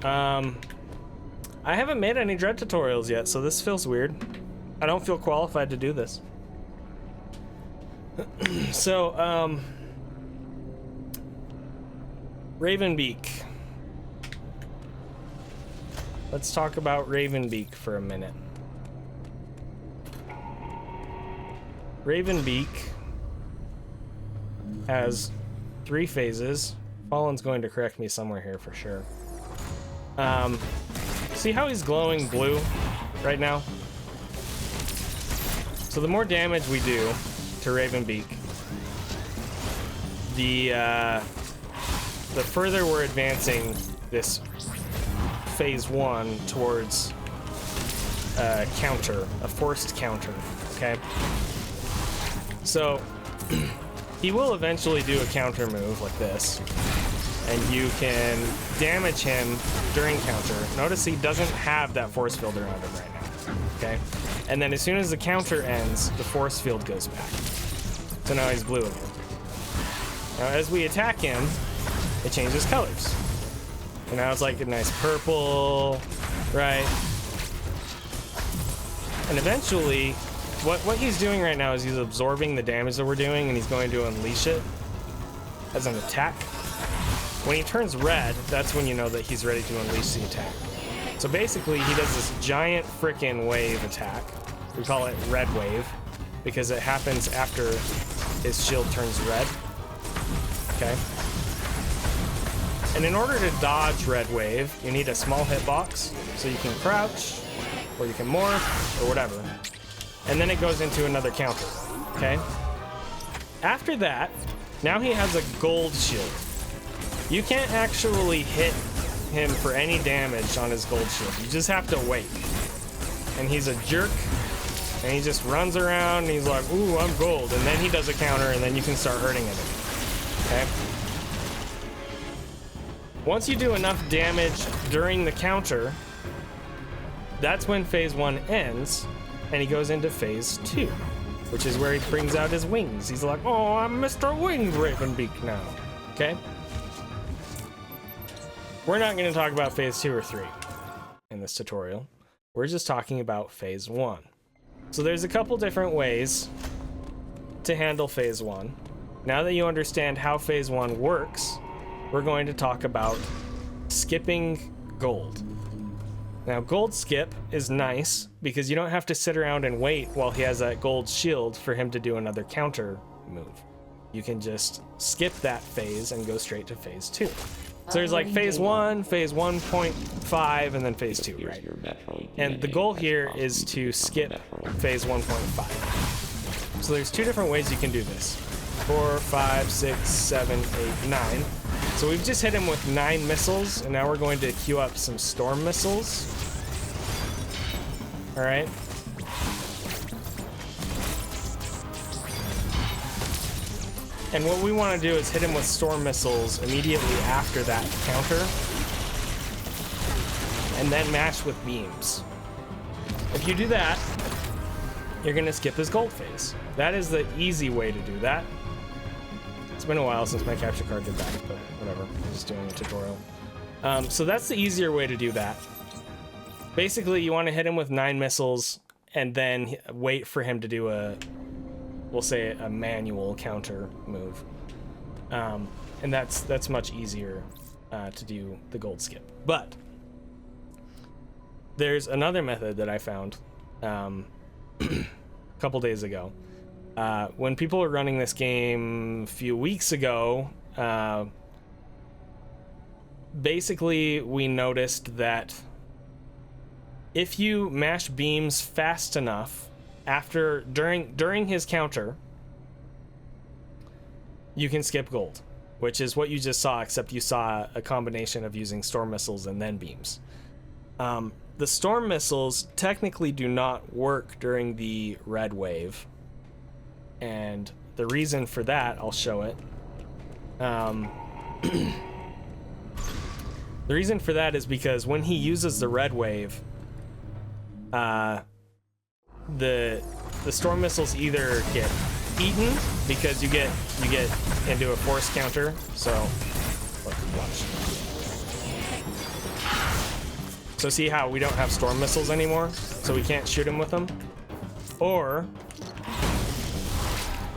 I haven't made any Dread tutorials yet, so this feels weird. I don't feel qualified to do this. So, Raven Beak. Let's talk about Raven Beak for a minute. Raven Beak has 3 phases. Fallen's going to correct me somewhere here for sure. See how he's glowing blue right now? So the more damage we do to Raven Beak, the further we're advancing this phase 1 towards a counter, a forced counter, okay? So he will eventually do a counter move like this, and you can damage him during counter. Notice he doesn't have that force field around him right now, okay? And then as soon as the counter ends, the force field goes back. So now he's blue again. Now as we attack him, it changes colors. And now it's like a nice purple, right? And eventually, what he's doing right now is he's absorbing the damage that we're doing, and he's going to unleash it as an attack. When he turns red, that's when you know that he's ready to unleash the attack. So basically, he does this giant frickin' wave attack. We call it red wave because it happens after his shield turns red. Okay. And in order to dodge red wave, you need a small hitbox, so you can crouch, or you can morph, or whatever. And then it goes into another counter, okay? After that, now he has a gold shield. You can't actually hit him for any damage on his gold shield. You just have to wait. And he's a jerk, and he just runs around, and he's like, ooh, I'm gold. And then he does a counter, and then you can start hurting him, okay? Once you do enough damage during the counter, that's when phase 1 ends, and he goes into phase 2, which is where he brings out his wings. He's like, oh, I'm Mr. Winged Raven Beak now, okay? We're not going to talk about phase 2 or 3 in this tutorial. We're just talking about phase 1. So there's a couple different ways to handle phase 1. Now that you understand how phase 1 works, we're going to talk about skipping gold. Now, gold skip is nice because you don't have to sit around and wait while he has that gold shield for him to do another counter move. You can just skip that phase and go straight to phase 2. So there's like phase 1, phase 1.5, and then phase 2, right? And the goal here is to skip phase 1.5. So there's 2 different ways you can do this. 4, 5, 6, 7, 8, 9. So we've just hit him with 9 missiles, and now we're going to queue up some storm missiles. All right. And what we want to do is hit him with storm missiles immediately after that counter, and then mash with beams. If you do that, you're going to skip his gold phase. That is the easy way to do that. It's been a while since my capture card did that, but whatever. I'm just doing a tutorial. So that's the easier way to do that. Basically, you want to hit him with 9 missiles and then wait for him to do a, we'll say, a manual counter move. And that's much easier to do the gold skip. But there's another method that I found a couple days ago. When people were running this game a few weeks ago, basically we noticed that if you mash beams fast enough during his counter, you can skip gold, which is what you just saw, except you saw a combination of using storm missiles and then beams. The storm missiles technically do not work during the red wave. And the reason for that, I'll show it. The reason for that is because when he uses the red wave, the storm missiles either get eaten because you get into a force counter. So watch. So see how we don't have storm missiles anymore, so we can't shoot him with them? Or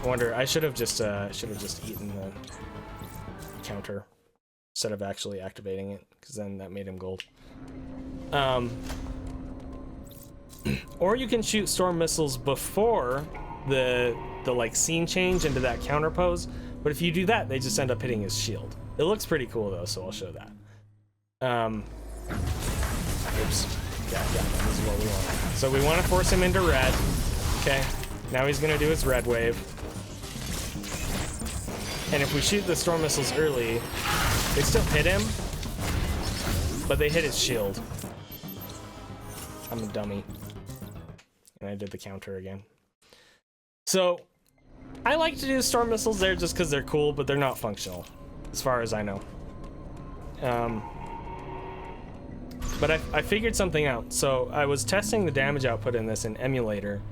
I wonder, I should have just eaten the counter instead of actually activating it, because then that made him gold. Or you can shoot storm missiles before the like scene change into that counter pose, but if you do that, they just end up hitting his shield. It looks pretty cool though, so I'll show that. Oops. Yeah, this is what we want. So we want to force him into red. Okay, now he's gonna do his red wave. And if we shoot the storm missiles early, they still hit him, but they hit his shield. I'm a dummy. And I did the counter again. So, I like to do storm missiles there just because they're cool, but they're not functional, as far as I know. But I figured something out. So, I was testing the damage output in this in emulator,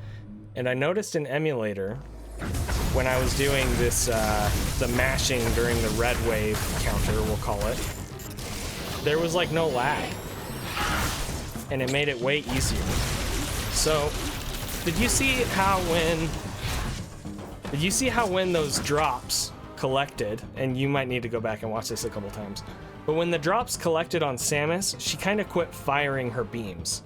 and I noticed in emulator, when I was doing this, the mashing during the red wave counter, we'll call it, there was like no lag. And it made it way easier. So, did you see how when those drops collected, and you might need to go back and watch this a couple times, but when the drops collected on Samus, she kind of quit firing her beams.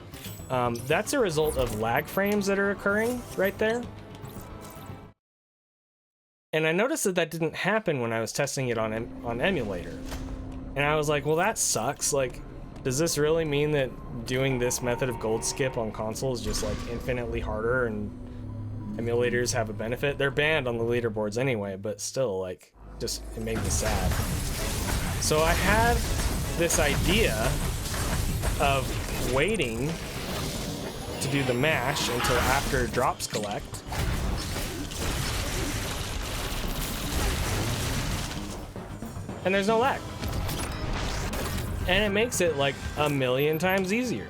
That's a result of lag frames that are occurring right there. And I noticed that didn't happen when I was testing it on emulator. And I was like, well, that sucks. Like, does this really mean that doing this method of gold skip on console is just like infinitely harder and emulators have a benefit? They're banned on the leaderboards anyway, but still, like, just, it made me sad. So I had this idea of waiting to do the mash until after drops collect. And there's no lag. And it makes it like 1,000,000 times easier.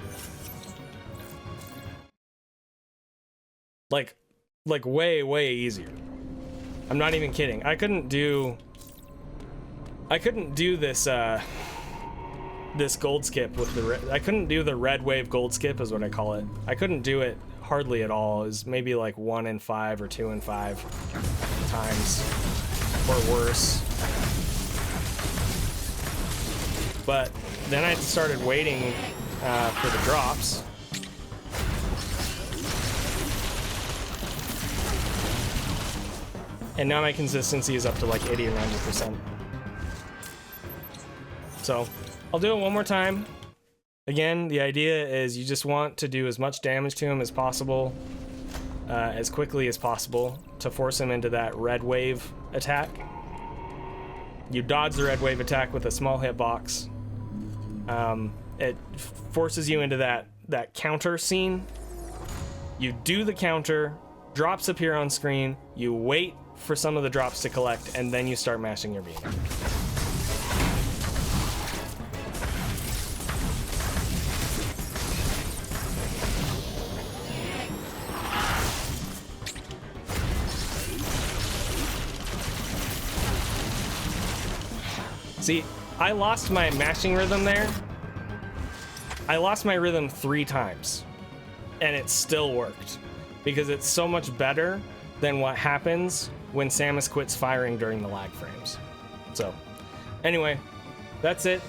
Like way, way easier. I'm not even kidding. I couldn't do this this gold skip with the I couldn't do the red wave gold skip is what I call it. I couldn't do it hardly at all. It was maybe like 1 in 5 or 2 in 5 times or worse. But then I started waiting for the drops. And now my consistency is up to like 80 or 90%. So I'll do it one more time. Again, the idea is you just want to do as much damage to him as possible, as quickly as possible, to force him into that red wave attack. You dodge the red wave attack with a small hitbox. It forces you into that counter scene. You do the counter, drops appear on screen, you wait for some of the drops to collect, and then you start mashing your beam. See, I lost my mashing rhythm there. I lost my rhythm 3 times, and it still worked, because it's so much better than what happens when Samus quits firing during the lag frames. So, anyway, that's it.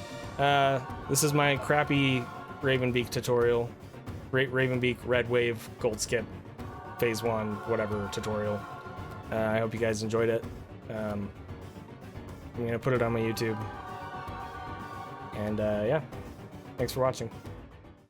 This is my crappy Raven Beak tutorial. Raven Beak Red Wave Gold Skip Phase 1 whatever tutorial. I hope you guys enjoyed it. I'm gonna put it on my YouTube. And yeah, thanks for watching.